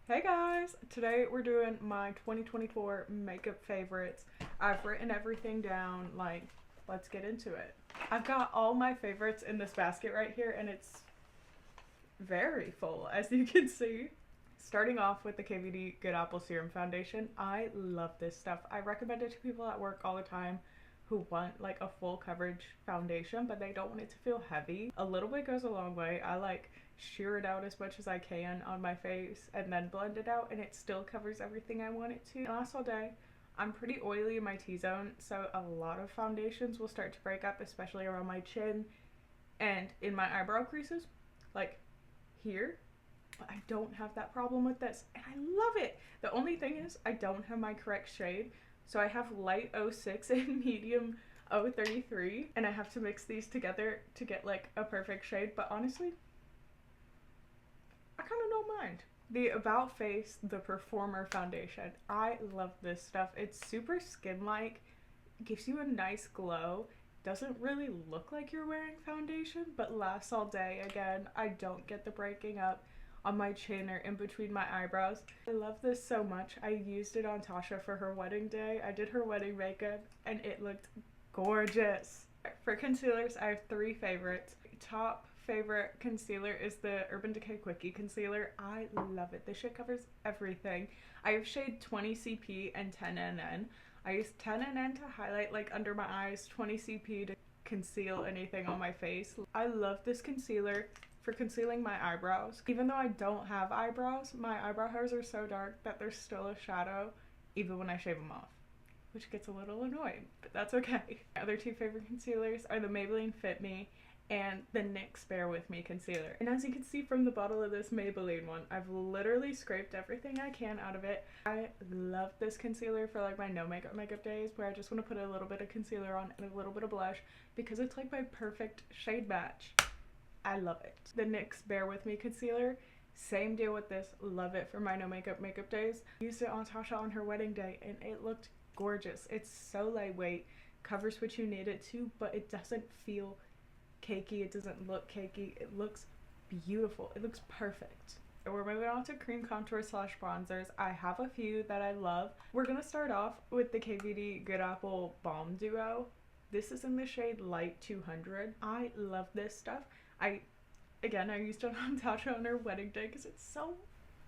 Hey guys! Today we're doing my 2024 makeup favorites. I've written everything down, like, let's get into it. I've got all my favorites in this basket right here and it's very full, as you can see. Starting off with the KVD Good Apple Serum Foundation. I love this stuff. I recommend it to people at work all the time who want like a full coverage foundation but they don't want it to feel heavy. A little bit goes a long way. I like sheer it out as much as I can on my face and then blend it out and it still covers everything I want it to. It lasts all day. I'm pretty oily in my T-zone, so a lot of foundations will start to break up, especially around my chin and in my eyebrow creases, like here. But I don't have that problem with this and I love it. The only thing is I don't have my correct shade, so I have light 06 and medium 033 and I have to mix these together to get like a perfect shade, but honestly I kind of don't mind. The About Face The Performer Foundation. I love this stuff. It's super skin-like, gives you a nice glow, doesn't really look like you're wearing foundation, but lasts all day. Again, I don't get the breaking up on my chin or in between my eyebrows. I love this so much. I used it on Tasha for her wedding day. I did her wedding makeup and it looked gorgeous. For concealers, I have three favorites. Top favorite concealer is the Urban Decay Quickie Concealer. I love it. This shit covers everything. I have shade 20CP and 10NN. I use 10NN to highlight like under my eyes, 20CP to conceal anything on my face. I love this concealer for concealing my eyebrows. Even though I don't have eyebrows, my eyebrow hairs are so dark that there's still a shadow even when I shave them off, which gets a little annoying, but that's okay. My other two favorite concealers are the Maybelline Fit Me and the NYX Bare With Me concealer. And as you can see from the bottle of this Maybelline one, I've literally scraped everything I can out of it. I love this concealer for like my no makeup days where I just want to put a little bit of concealer on and a little bit of blush because it's like my perfect shade match. I love it. The NYX Bare With Me concealer, same deal with this. Love it for my no makeup days. Used it on Tasha on her wedding day and it looked gorgeous. It's so lightweight, covers what you need it to, but it doesn't feel cakey. It doesn't look cakey. It looks beautiful. It looks perfect. We're moving on to cream contour slash bronzers. I have a few that I love. We're gonna start off with the KVD Good Apple Balm Duo. This is in the shade Light 200. I love this stuff. I used it on Tasha on her wedding day because it's so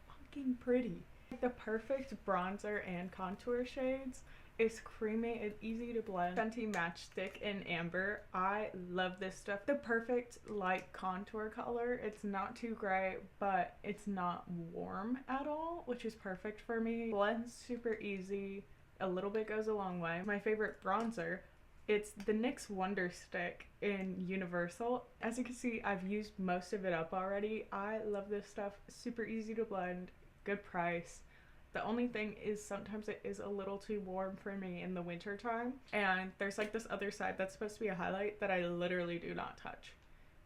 fucking pretty. The perfect bronzer and contour shades. It's creamy and easy to blend. Fenty Matchstick in Amber. I love this stuff. The perfect light contour color. It's not too gray, but it's not warm at all, which is perfect for me. Blends super easy. A little bit goes a long way. My favorite bronzer, it's the NYX Wonder Stick in Universal. As you can see, I've used most of it up already. I love this stuff. Super easy to blend. Good price. The only thing is sometimes it is a little too warm for me in the winter time. And there's like this other side that's supposed to be a highlight that I literally do not touch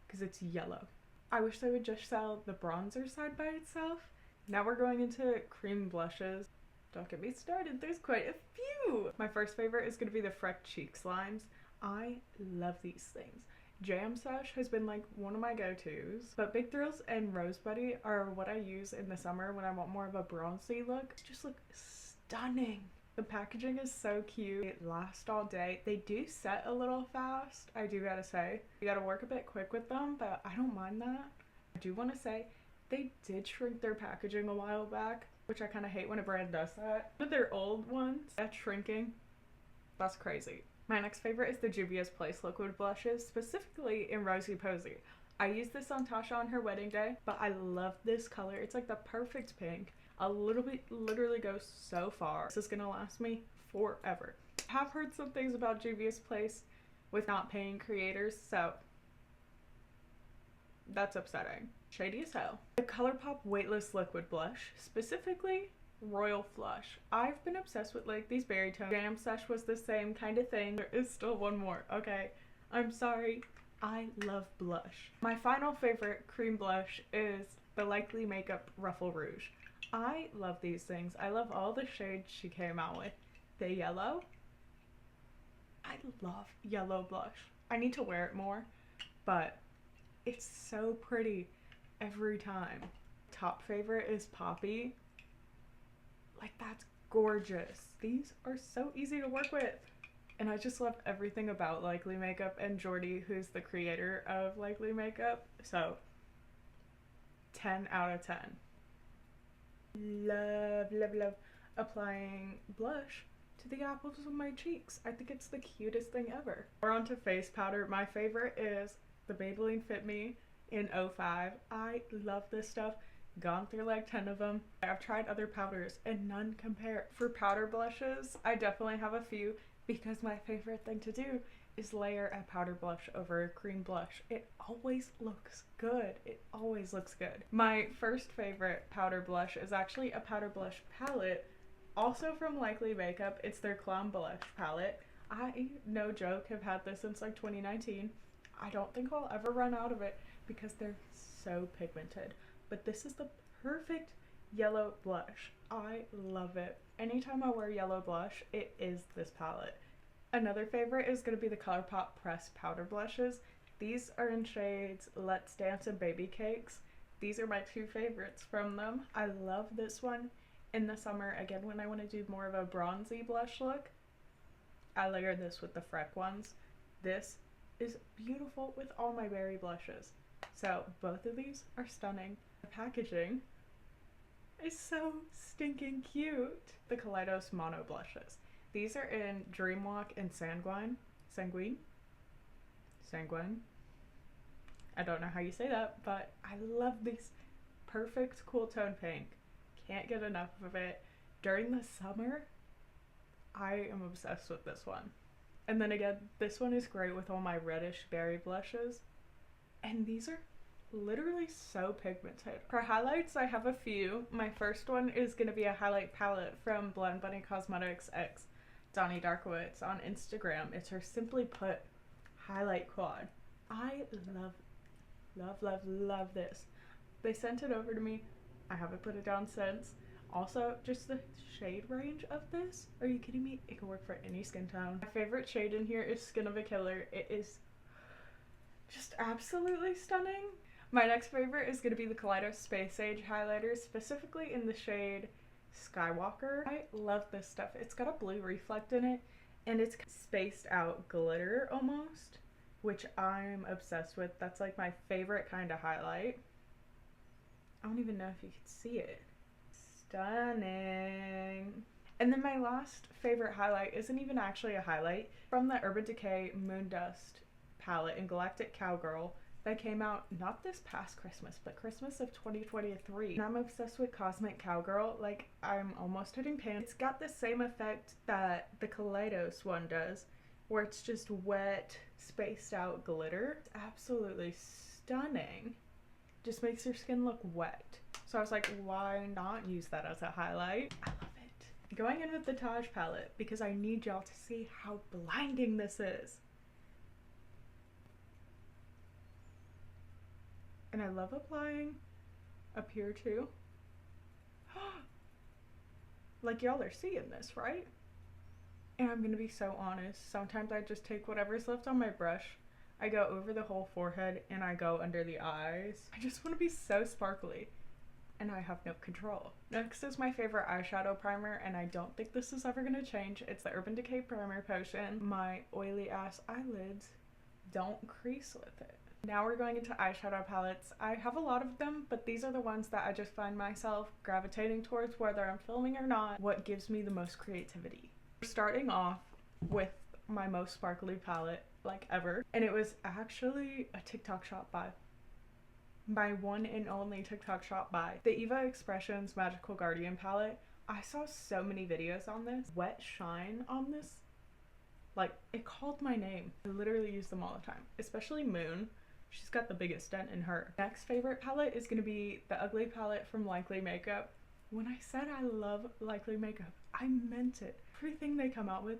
because it's yellow. I wish they would just sell the bronzer side by itself. Now we're going into cream blushes. Don't get me started, there's quite a few! My first favorite is going to be the Freck Cheeks lines. I love these things. Jam Sesh has been like one of my go-tos, but Big Thrills and Rose Buddy are what I use in the summer when I want more of a bronzy look. They just look stunning. The packaging is so cute. It lasts all day. They do set a little fast, I do gotta say. You gotta work a bit quick with them, but I don't mind that. I do want to say they did shrink their packaging a while back, which I kind of hate when a brand does that. But their old ones, that's shrinking. That's crazy. My next favorite is the Juvia's Place liquid blushes, specifically in Rosy Posy. I used this on Tasha on her wedding day, but I love this color. It's like the perfect pink. A little bit literally goes so far. This is gonna last me forever. I have heard some things about Juvia's Place with not paying creators, so that's upsetting. Shady as hell. The ColourPop Weightless Liquid Blush, specifically Royal Flush. I've been obsessed with like these berry tones. Jam Sesh was the same kind of thing. There is still one more, okay? I'm sorry. I love blush. My final favorite cream blush is the Likely Makeup Ruffle Rouge. I love these things. I love all the shades she came out with. The yellow. I love yellow blush. I need to wear it more, but it's so pretty every time. Top favorite is Poppy. Like, that's gorgeous. These are so easy to work with. And I just love everything about Likely Makeup and Jordy, who's the creator of Likely Makeup. So, 10 out of 10. Love, love, love applying blush to the apples of my cheeks. I think it's the cutest thing ever. We're on to face powder. My favorite is the Maybelline Fit Me in 05. I love this stuff. Gone through like 10 of them. I've tried other powders and none compare. For powder blushes, I definitely have a few because my favorite thing to do is layer a powder blush over a cream blush. It always looks good. It always looks good. My first favorite powder blush is actually a powder blush palette, also from Likely Makeup. It's their Clown Blush palette. I, no joke, have had this since like 2019. I don't think I'll ever run out of it because they're so pigmented. But this is the perfect yellow blush. I love it. Anytime I wear yellow blush, it is this palette. Another favorite is going to be the ColourPop Pressed Powder Blushes. These are in shades Let's Dance and Baby Cakes. These are my two favorites from them. I love this one in the summer, again, when I want to do more of a bronzy blush look. I layer this with the Freck ones. This is beautiful with all my berry blushes. So both of these are stunning. The packaging is so stinking cute. The Kaleidos Mono Blushes. These are in Dreamwalk and Sanguine. Sanguine? Sanguine? I don't know how you say that, but I love these. Perfect cool tone pink. Can't get enough of it. During the summer, I am obsessed with this one. And then again, this one is great with all my reddish berry blushes. And these are literally so pigmented. For highlights, I have a few. My first one is going to be a highlight palette from Blend Bunny Cosmetics X Donnie Darkowitz on Instagram. It's her Simply Put highlight quad. I love, love, love, love this. They sent it over to me. I haven't put it down since. Also, just the shade range of this. Are you kidding me? It can work for any skin tone. My favorite shade in here is Skin of a Killer. It is just absolutely stunning. My next favorite is going to be the Kaleidos Space Age highlighter, specifically in the shade Skywalker. I love this stuff. It's got a blue reflect in it, and it's spaced out glitter almost, which I'm obsessed with. That's like my favorite kind of highlight. I don't even know if you can see it. Stunning. And then my last favorite highlight isn't even actually a highlight. From the Urban Decay Moondust palette in Galactic Cowgirl that came out not this past Christmas, but Christmas of 2023. And I'm obsessed with Cosmic Cowgirl. Like, I'm almost hitting pan. It's got the same effect that the Kaleidos one does, where it's just wet, spaced out glitter. It's absolutely stunning. Just makes your skin look wet. So I was like, why not use that as a highlight? I love it. Going in with the Taj palette because I need y'all to see how blinding this is. And I love applying up here too. Like, y'all are seeing this, right? And I'm gonna be so honest, sometimes I just take whatever's left on my brush, I go over the whole forehead, and I go under the eyes. I just want to be so sparkly, and I have no control. Next is my favorite eyeshadow primer, and I don't think this is ever gonna change. It's the Urban Decay Primer Potion. My oily ass eyelids don't crease with it. Now we're going into eyeshadow palettes. I have a lot of them, but these are the ones that I just find myself gravitating towards whether I'm filming or not. What gives me the most creativity? Starting off with my most sparkly palette like ever, and it was actually a TikTok shop buy. My one and only TikTok shop buy. The Eva Expressions Magical Guardian palette. I saw so many videos on this. Wet shine on this. Like, it called my name. I literally use them all the time, especially Moon. She's got the biggest dent in her. Next favorite palette is gonna be the Ugly palette from Likely Makeup. When I said I love Likely Makeup, I meant it. Everything they come out with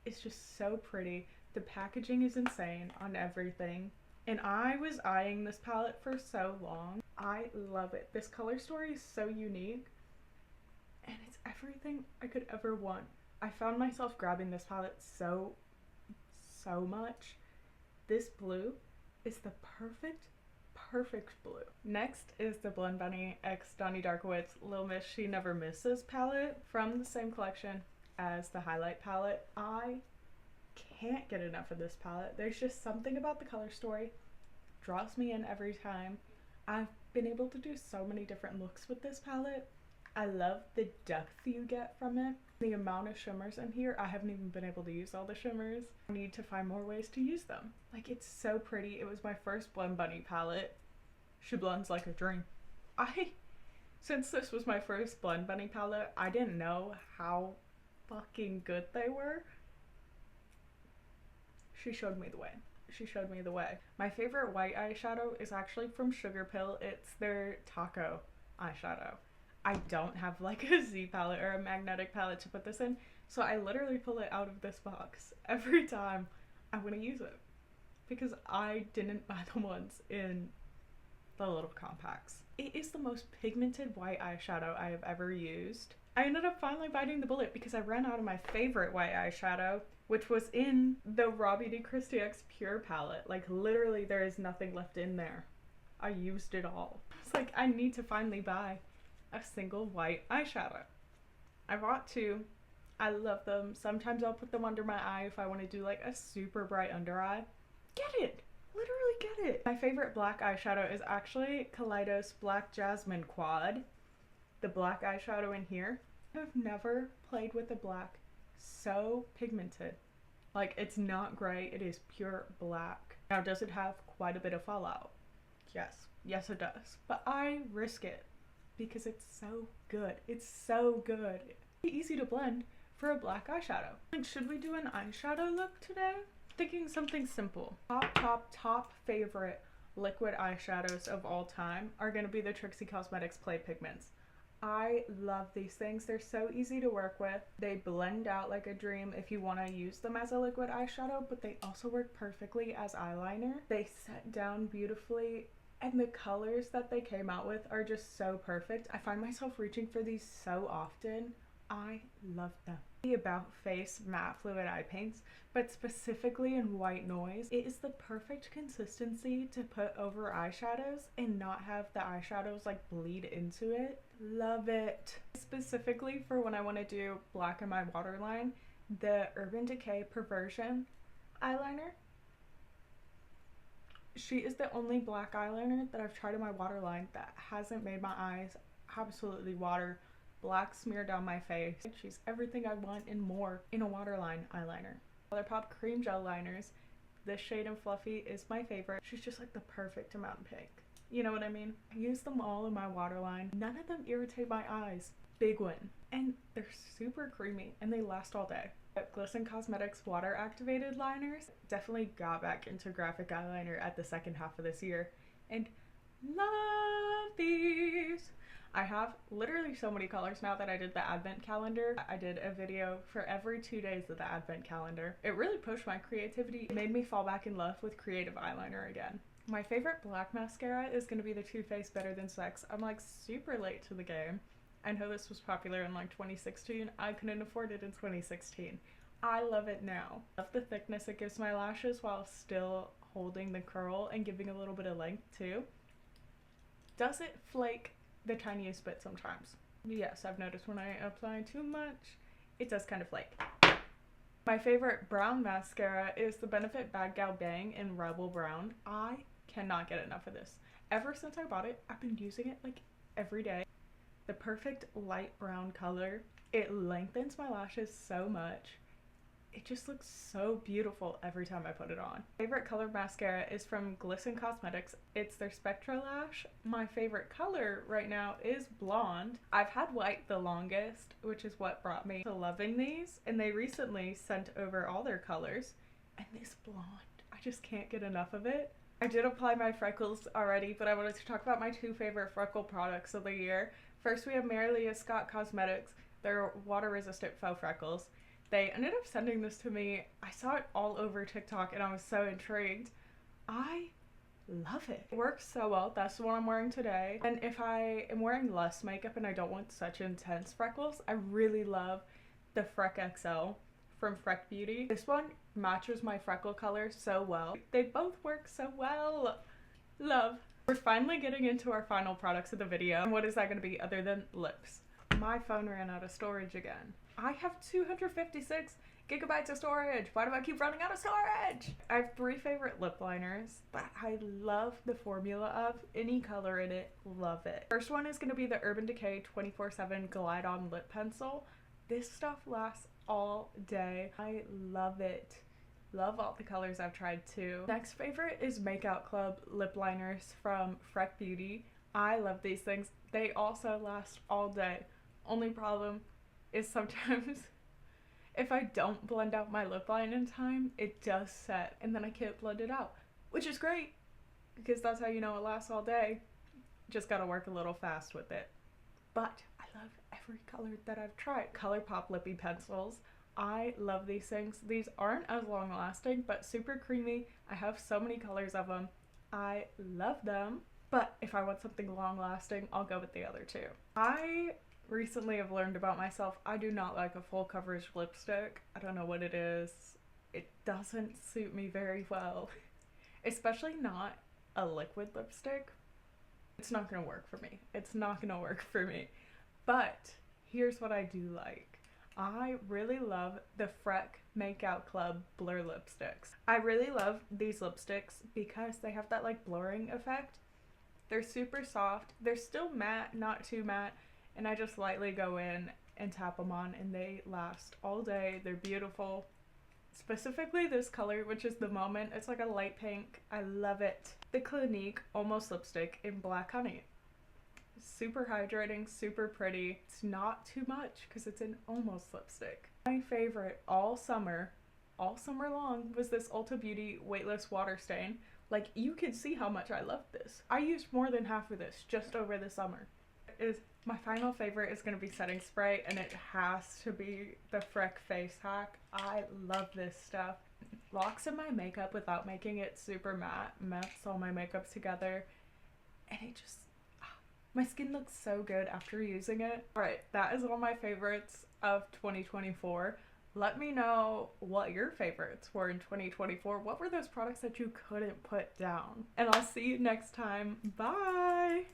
is just so pretty. The packaging is insane on everything. And I was eyeing this palette for so long. I love it. This color story is so unique. And it's everything I could ever want. I found myself grabbing this palette so much. This blue is the perfect blue. Next is the Blend Bunny x Donnie Darkowitz Lil Miss She Never Misses palette from the same collection as the highlight palette. I can't get enough of this palette. There's just something about the color story, draws me in every time. I've been able to do so many different looks with this palette. I love the depth you get from it. The amount of shimmers in here, I haven't even been able to use all the shimmers. I need to find more ways to use them. Like, it's so pretty. It was my first Blend Bunny palette. She blends like a dream. Since this was my first Blend Bunny palette, I didn't know how fucking good they were. She showed me the way. She showed me the way. My favorite white eyeshadow is actually from Sugarpill. It's their Taco eyeshadow. I don't have like a Z palette or a magnetic palette to put this in, so I literally pull it out of this box every time I want to use it because I didn't buy the ones in the little compacts. It is the most pigmented white eyeshadow I have ever used. I ended up finally biting the bullet because I ran out of my favorite white eyeshadow, which was in the Robbie D. Christie X Pure palette. Like, literally there is nothing left in there. I used it all. It's like, I need to finally buy a single white eyeshadow. I bought two. I love them. Sometimes I'll put them under my eye if I want to do like a super bright under eye. Get it! Literally get it! My favorite black eyeshadow is actually Kaleidos Black Jasmine Quad. The black eyeshadow in here. I've never played with a black so pigmented. Like, it's not gray, it is pure black. Now, does it have quite a bit of fallout? Yes. Yes, it does. But I risk it because it's so good. It's so good. It's easy to blend for a black eyeshadow. Like, should we do an eyeshadow look today? Thinking something simple. Top favorite liquid eyeshadows of all time are going to be the Trixie Cosmetics Play Pigments. I love these things. They're so easy to work with. They blend out like a dream if you want to use them as a liquid eyeshadow, but they also work perfectly as eyeliner. They set down beautifully, and the colors that they came out with are just so perfect. I find myself reaching for these so often. I love them. The About Face matte fluid eye paints, but specifically in White Noise, it is the perfect consistency to put over eyeshadows and not have the eyeshadows like bleed into it. Love it. Specifically for when I want to do black in my waterline, the Urban Decay Perversion eyeliner. She is the only black eyeliner that I've tried in my waterline that hasn't made my eyes absolutely water black smear down my face. She's everything I want and more in a waterline eyeliner. ColourPop Cream Gel Liners. This shade in Fluffy is my favorite. She's just like the perfect amount of pink. You know what I mean? I use them all in my waterline. None of them irritate my eyes. Big win. And they're super creamy and they last all day. Glisten Cosmetics Water Activated Liners. Definitely got back into graphic eyeliner at the second half of this year and love these. I have literally so many colors now that I did the advent calendar. I did a video for every 2 days of the advent calendar. It really pushed my creativity. It made me fall back in love with creative eyeliner again. My favorite black mascara is going to be the Too Faced Better Than Sex. I'm like super late to the game. I know this was popular in like 2016. I couldn't afford it in 2016. I love it now. I love the thickness it gives my lashes while still holding the curl and giving a little bit of length too. Does it flake the tiniest bit sometimes? Yes, I've noticed when I apply too much, it does kind of flake. My favorite brown mascara is the Benefit Bad Gal Bang in Rebel Brown. I cannot get enough of this. Ever since I bought it, I've been using it like every day. The perfect light brown color. It lengthens my lashes so much. It just looks so beautiful every time I put it on. My favorite color mascara is from Glisten Cosmetics. It's their Spectra Lash. My favorite color right now is blonde. I've had white the longest, which is what brought me to loving these. And they recently sent over all their colors. And this blonde, I just can't get enough of it. I did apply my freckles already, but I wanted to talk about my two favorite freckle products of the year. First, we have Marilia Scott Cosmetics. They're water-resistant faux freckles. They ended up sending this to me. I saw it all over TikTok and I was so intrigued. I love it. It works so well. That's the one I'm wearing today. And if I am wearing less makeup and I don't want such intense freckles, I really love the Freck XL from Freck Beauty. This one matches my freckle color so well. They both work so well. Love. We're finally getting into our final products of the video. And what is that going to be other than lips? My phone ran out of storage again. I have 256 gigabytes of storage. Why do I keep running out of storage? I have 3 favorite lip liners that I love the formula of. Any color in it, love it. First one is going to be the Urban Decay 24/7 Glide On Lip Pencil. This stuff lasts all day. I love it. Love all the colors I've tried too. Next favorite is Makeout Club lip liners from Freck Beauty. I love these things. They also last all day. Only problem is sometimes if I don't blend out my lip line in time, it does set and then I can't blend it out, which is great because that's how you know it lasts all day. Just gotta work a little fast with it. But I love every color that I've tried. ColourPop Lippy Pencils. I love these things. These aren't as long lasting, but super creamy. I have so many colors of them. I love them. But if I want something long lasting, I'll go with the other two. I recently have learned about myself. I do not like a full coverage lipstick. I don't know what it is. It doesn't suit me very well. Especially not a liquid lipstick. It's not gonna work for me. It's not gonna work for me. But here's what I do like. I really love the Freck Makeout Club Blur lipsticks. I really love these lipsticks because they have that like blurring effect. They're super soft. They're still matte, not too matte, and I just lightly go in and tap them on and they last all day. They're beautiful. Specifically this color, which is the Moment. It's like a light pink. I love it. The Clinique Almost Lipstick in Black Honey. Super hydrating, super pretty. It's not too much because it's an almost lipstick. My favorite all summer long was this Ulta Beauty Weightless Water Stain. Like, you can see how much I love this. I used more than half of this just over the summer. My final favorite is going to be setting spray, and it has to be the Freck Face Hack. I love this stuff. Locks in my makeup without making it super matte. Mattes all my makeup together, and it just, my skin looks so good after using it. Alright, that is all my favorites of 2024. Let me know what your favorites were in 2024. What were those products that you couldn't put down? And I'll see you next time. Bye!